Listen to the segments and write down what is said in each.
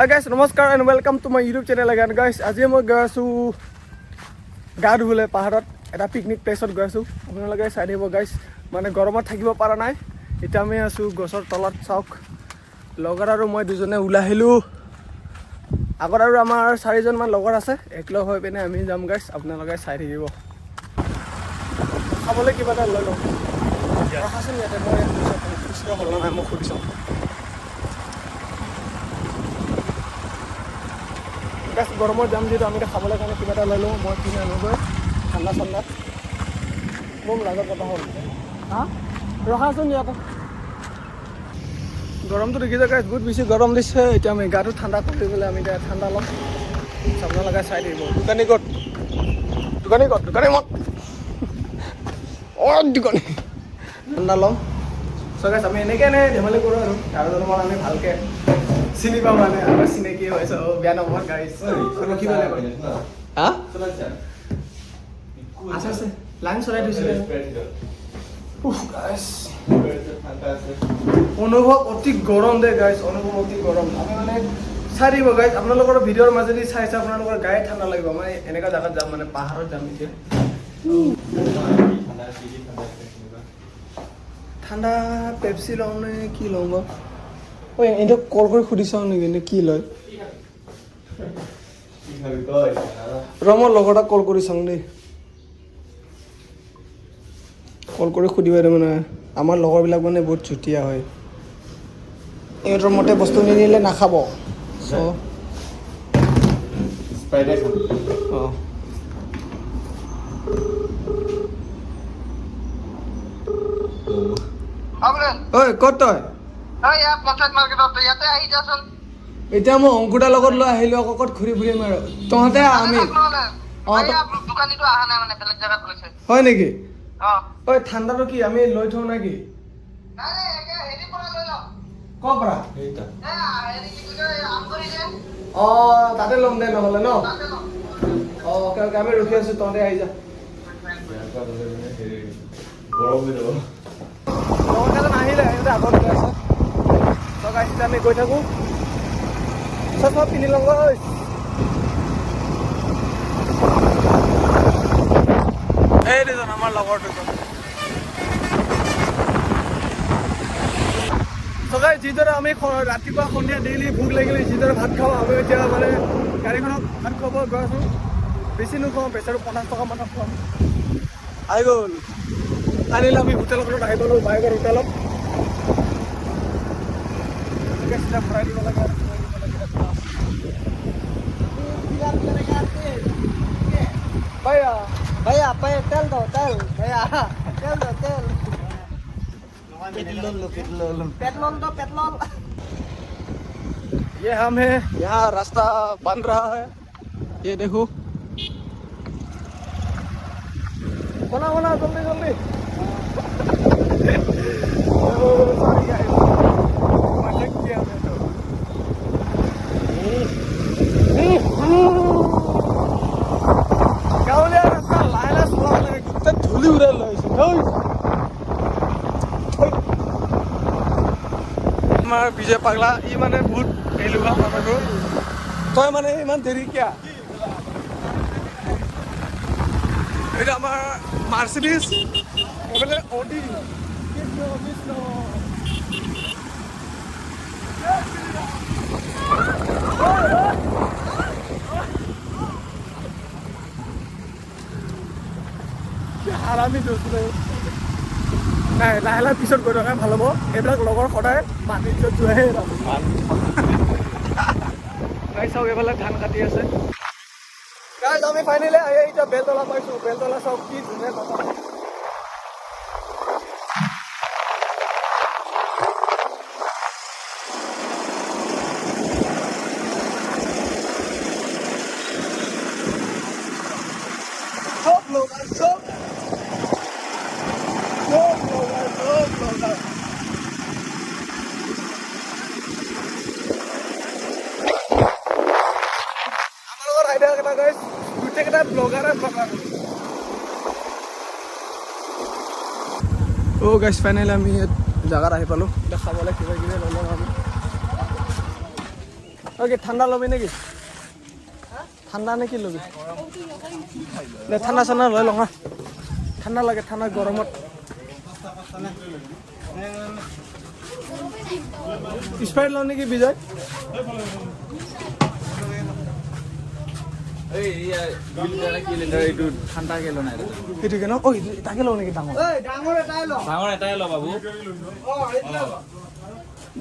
Hi guys, namaskar and welcome to my YouTube channel again guys. আজি মই গৈ আছো গা ধুবলৈ পাহাৰত এটা পিকনিক প্লেছত গৈ আছো আপোনালোকে চাই দিব গাইস মানে গৰমত থাকিব পৰা নাই এতিয়া আমি আছো গছৰ তলত চাওক লগৰ আৰু মই দুজনে ওলাহিলো আগৰ আৰু আমাৰ 4 জন মান লগৰ আছে একলগ হৈ পিনে আমি যাম গাইস আপোনালোকে চাই থাকিব খাবলৈ কিবা এটা লৈ লওঁ ৰখাচোন ইয়াতে মই খুচৰ হ'ল নাই মই খুদিছো গাছ গৰমত যাম যিহেতু আমি খাবলৈ কাৰণে কিবা এটা লৈ লওঁ মই কিনি আনোগৈ ঠাণ্ডা ঠাণ্ডা বম লাগত কথা হ'ল হা ৰখাচোন ইয়াতে গৰমটো দেখিছে গাছ বহুত বেছি গৰম দিছে এতিয়া আমি গাটো ঠাণ্ডা কৰি পেলাই আমি এতিয়া ঠাণ্ডা ল'ম আপোনালোকে চাই থাকিব দোকানী ক'ত দোকানী মত দোকানী ঠাণ্ডা ল'ম চ' গাছ আমি এনেকৈ ধেমালি কৰোঁ আৰু জনমান আমি ভালকৈ চিনি পাওঁ মানে আমাৰ চিনাকি হৈছে বেয়া নম্বৰ গাইছ ৰখিব লাগিব হা আছে লাইন চলাই থৈছিলে অনুভৱ অতি গৰম দে গাইছ অনুভৱ অতি গৰম আমি মানে চাই দিব গাইছ আপোনালোকৰ ভিডিঅ'ৰ মাজেদি চাইছে আপোনালোকৰ গায়ে ঠাণ্ডা লাগিব মানে এনেকুৱা জেগাত যাম মানে পাহাৰত যাম এতিয়া ঠাণ্ডা পেপচি লওঁ নে কি লওঁ বাৰু ঐ এইটো কল কৰি সুধি চাওঁ নেকি নে কি লয় মই লগৰ এটাক কল কৰি চাওঁ দেই কল কৰি সুধিব মানে আমাৰ লগৰবিলাক মানে বহুত চুতীয়া হয় ইহঁতৰ মতে বস্তু নিনিলে নাখাব চ' ঐ ক'ত তই এতিয়া মই অংকুটাৰ লগত লৈ আহিলো আকৌ ক'ত ঘূৰি ফুৰিম আৰু তহঁতে আমি হয় নেকি ঐ ঠাণ্ডাটো কি আমি লৈ থওঁ নেকি ক'ৰ পৰা অঁ তাতে ল'ম দে নহ'লে ন অঁ অ'কে অ'কে আমি ৰখি আছোঁ তহঁতে আহি যা লগৰকেইজন আহিলে সিহঁতে আগত গৈ আছে তক আহিছে আমি গৈ থাকোঁ চব পিন্ধি লওঁ গৈ এই দুজন আমাৰ লগৰ দুজন চকাই যিদৰে আমি ৰাতিপুৱা সন্ধিয়া ডেইলি ভোক লাগিলে যিদৰে ভাত খাওঁ আমি এতিয়া মানে গাড়ীখনত ভাত খুৱাব গৈ আছোঁ বেছি নোখোৱাওঁ বেচাৰো 50 টকা মানত খুৱাম আহি গ'ল আনিলে আমি হোটেলখনত আহি গ'লোঁ বাইকৰ হোটেলত ভৰাই দিব লাগে भैया तेल दो तेल भैया तेल दो तेल पेट्रोल दो पेट्रोल ये हम है यहाँ रास्ता बन रहा है ये देखो बना जल्दी जल्दी सॉरी गाइस मजाक किया मैं तो गावलिया रास्ता लायला सुला म्हणजे गुत्ता धुली उडायला আমাৰ বিজয় পাগলা ই মানে বহুত এলুৱা মানুহটো তই মানে ইমান দেৰি কিয়া এটা আমাৰ মাৰ্চিডিজ এবাৰে অডি আৰামি দোস্ত নাই লাহে লাহে পিছত গৈ থকা ভাল হ'ব এইবিলাক লগৰ সদায় মাটিত যোৱাহে চাওক এইফালে ধান কাটি আছে গাইজ আমি ফাইনেলি এতিয়া বেলতলা পাইছোঁ বেলতলা চাওক কি ধুনীয়া কথা Oh guys, finally আমি জাগাত আহি পালো। খাবলৈ কিবা কিবি ললো আমি। অ'কে ঠাণ্ডা ল'বি নেকি ঠাণ্ডা নে কি ল'বি দে ঠাণ্ডা চাণ্ডা লৈ লওঁ ঠাণ্ডা লাগে ঠাণ্ডা গৰমত স্প্ৰাইট লওঁ নেকি বিজয় ঠাণ্ডাকে ল নাই এইটোকে ন ঐ তাকে লওঁ নেকি ডাঙৰ ডাঙৰ এটাই ল বাবু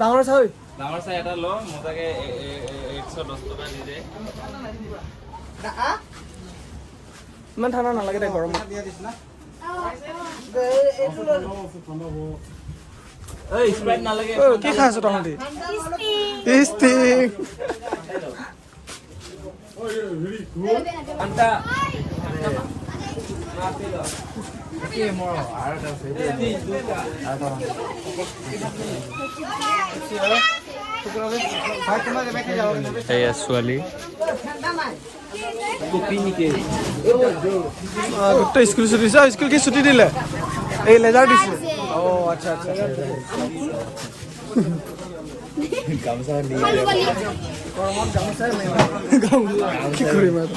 ডাঙৰ চাই ডাঙৰ চাই এটা ল মই তাকে 110 টকা দি দে ইমান ঠাণ্ডা নালাগে দে গৰমত এই স্প্ৰাইট নালাগে কি খাই আছ তহঁতি ষ্টিং আন্তা এয়া ছোৱালী গোটেই স্কুল ছুটি দিছে স্কুল কি ছুটি দিলে এই লেজাৰ দিছে অ' আচ্ছা আচ্ছা গামোচা গৰমত গামোচাই কি কৰিম আৰু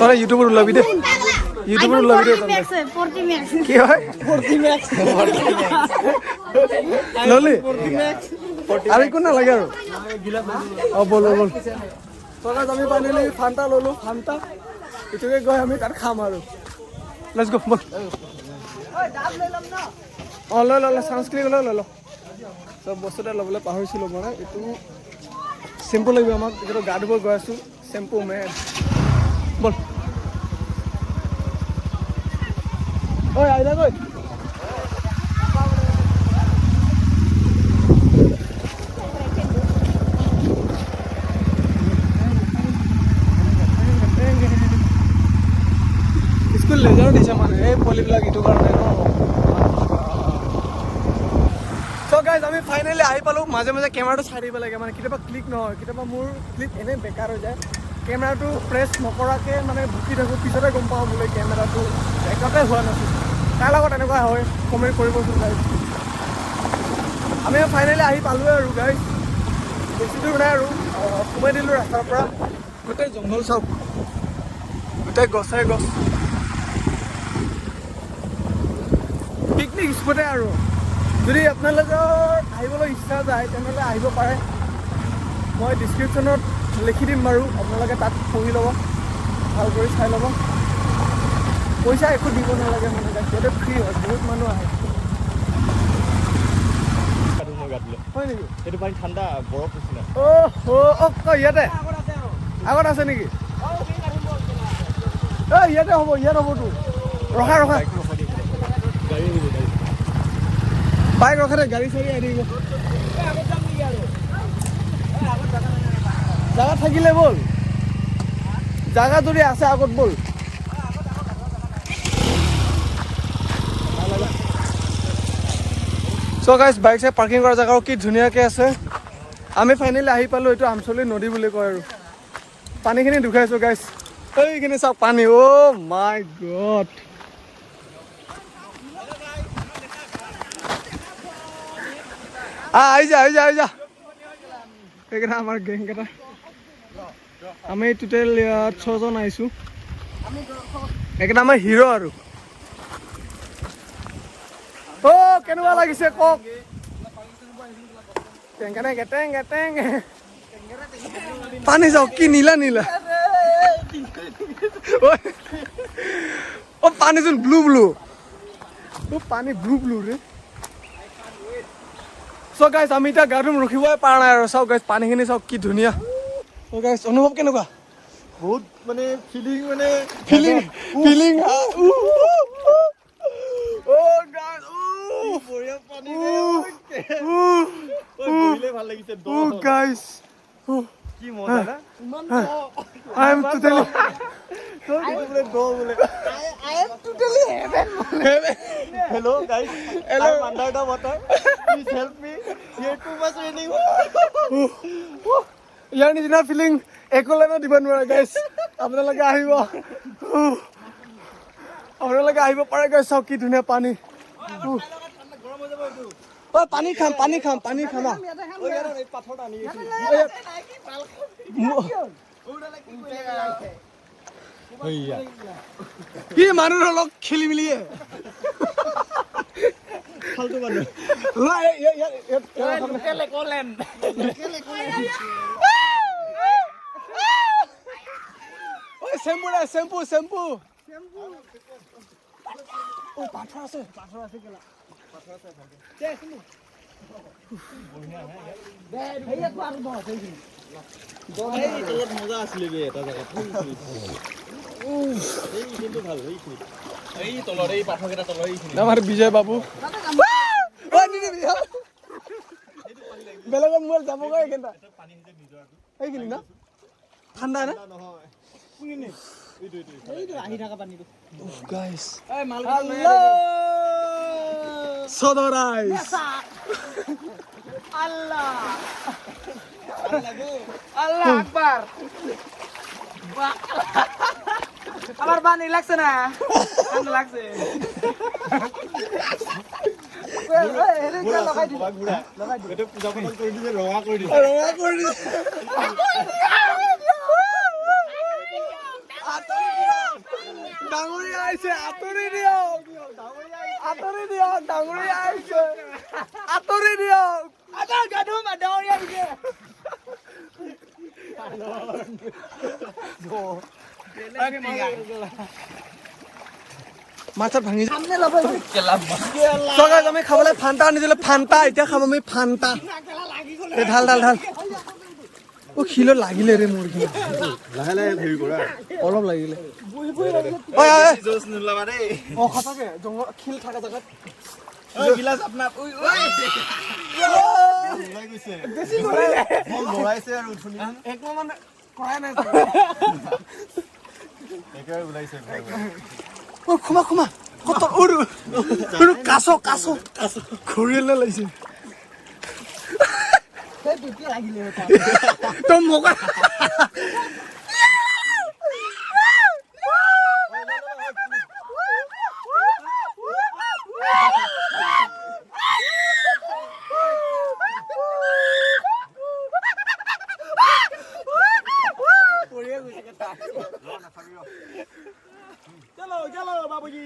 তই ইউটিউবত ওলাবি দে ইউটিউবত ওলাবি দে কি হয় ললি আৰু একো নালাগে আৰু অঁ বল বল তই আমি পানিলি ফান্তা ল'লো ফান্তা এইটোকে গৈ আমি তাত খাম আৰু লেটছ গো বল অঁ লৈ ল ছানস্ক্ৰীন লৈ ল চব বস্তু এটা ল'বলৈ পাহৰিছিলোঁ মানে এইটো চেম্পু লাগিব আমাক এতিয়াতো গা ধুব গৈ আছোঁ চেম্পু মেন বল ঐ আহিলা গৈ স্কুল লেজাৰো দিছে মানে এই পোৱালিবিলাক এইটো কাৰণে ন চ' গাইজ আমি ফাইনেলি আহি পালোঁ মাজে মাজে কেমেৰাটো চাই দিব লাগে মানে কেতিয়াবা ক্লিক নহয় কেতিয়াবা মোৰ ক্লিক এনেই বেকাৰ হৈ যায় কেমেৰাটো প্ৰেছ নকৰাকৈ মানে ভুকি থাকোঁ পিছতে গম পাওঁ বোলে কেমেৰাটো একোতে হোৱা নাছিল তাৰ লগত এনেকুৱা হয় কমেণ্ট কৰিবচোন গাইজ আমি ফাইনেলি আহি পালোঁৱে আৰু গাইজ বেছি দূৰ নাই আৰু সোমাই দিলোঁ ৰাস্তাৰ পৰা গোটেই জংঘল চাওক গোটেই গছে গছ পিকনিক স্পটে আৰু যদি আপোনালোকৰ আহিবলৈ ইচ্ছা যায় তেনেহ'লে আহিব পাৰে মই ডিছক্ৰিপশ্যনত লিখি দিম বাৰু আপোনালোকে তাত পঢ়ি ল'ব ভাল কৰি চাই ল'ব পইচা একো দিব নালাগে মানে ইয়াতে ফ্ৰী হয় বহুত মানুহ আহে হয় নেকি এইটো পানী ঠাণ্ডা বৰফ নিচিনা অ' ইয়াতে আগত আছে নেকি ইয়াতে হ'ব ইয়াত হ'বতো ৰখা বাইক ৰখা দে গাড়ী চাড়ী আহি থাকিব জাগা থাকিলে বল জাগা যদি আছে আগত বল চ' গাইজ বাইক চাইক পাৰ্কিং কৰা জেগাও কি ধুনীয়াকৈ আছে আমি ফাইনেলি আহি পালোঁ এইটো আমচলি নদী বুলি কয় আৰু পানীখিনি দুখাইছোঁ গাইজ এইখিনি চাওক পানী অ' মাই গড আহি যা সেইকেইটা আমাৰ গেংকেইটা আমি টোটেল 6জন আহিছোঁ এইকেইটা আমাৰ হিৰো আৰু অ' কেনেকুৱা লাগিছে কওক টেং পানী যাওক কি নীলা অ' পানীচোন ব্লু পানী ব্লু ৰে চ' গাইজ আমি এতিয়া গা ধুম ৰখিবই পৰা নাই আৰু চাওক গাইজ পানীখিনি চাওক কি ধুনীয়া চ' গাইজ অনুভৱ কেনেকুৱা বহুত মানে ফিলিং বঢ়িয়া পানী ভাল লাগিছে গাইজ কি মজা না I am totally Hello guys, hello. I'm under the water. Please help me. Here too much raining. ইয়াৰ নিচিনা ফিলিং একোলেনো দিব নোৱাৰে গাইজ আপোনালোকে আহিব আপোনালোকে আহিব পাৰে গাইছ চাওক কি ধুনীয়া পানী ঐ পানী খাম কি মানুহ অলপ খেলি মেলিয়ে ফালতু মানুহ চেম্পু পাথৰ আছে কেলা মজা আছিলে বে এটা জায়গা কিন্তু ভাল এই তলৰ এই পাথৰ কেইটা তলৰ এইখিনি আমাৰ বিজয় বাবু বেলেগত মোৰ যাবগৈ এইকেইটা এইখিনি ন ঠাণ্ডা না আহি থকা পানীটো গাইস এই মাল সদরাইস আল্লাহ আকবার আমার পানি লাগছে না ঠান্ডা লাগছে পূজা পাতল কৰি দিছে ৰঙা কৰি দিছে ডাঙৰীয়া আহিছে আঁতৰি দিয়ক ডাঙৰীয়া আহিছে আঁতৰি দিয়ক মাছত ভাঙি আমি খাবলৈ ফান্তা আনিছিলো ফান্তা এতিয়া খাম আমি ফান্তা ঢাল শিলত লাগিলে ৰে মোৰ লাহে লাহে হেৰি কৰা অলপ লাগিলে সঁচাকে জংঘল শিল থকা জেগাত গিলাচ আপোনাৰ লৰাইছে আৰু একমাহ মানে কৰাই নাই একেবাৰে ওলাইছে খুমা কত কাছ ঘৰিয়ালে লাগিছে তই মকা চলো বাবুজি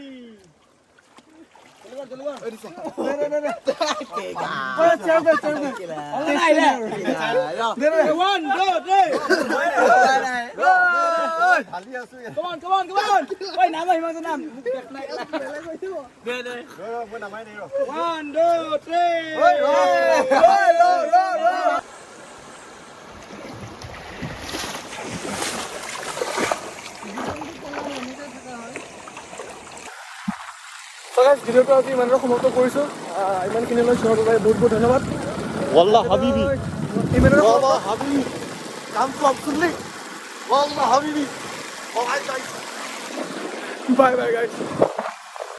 ভিডিঅ'টো আজি ইমানৰে সমাপ্ত কৰিছোঁ ইমানখিনিলৈ চিঞৰটো পাই বহুত ধন্যবাদ والله حبيبي ইমানৰে والله حبيبي come to absolutely والله حبيبي বাই গাইছ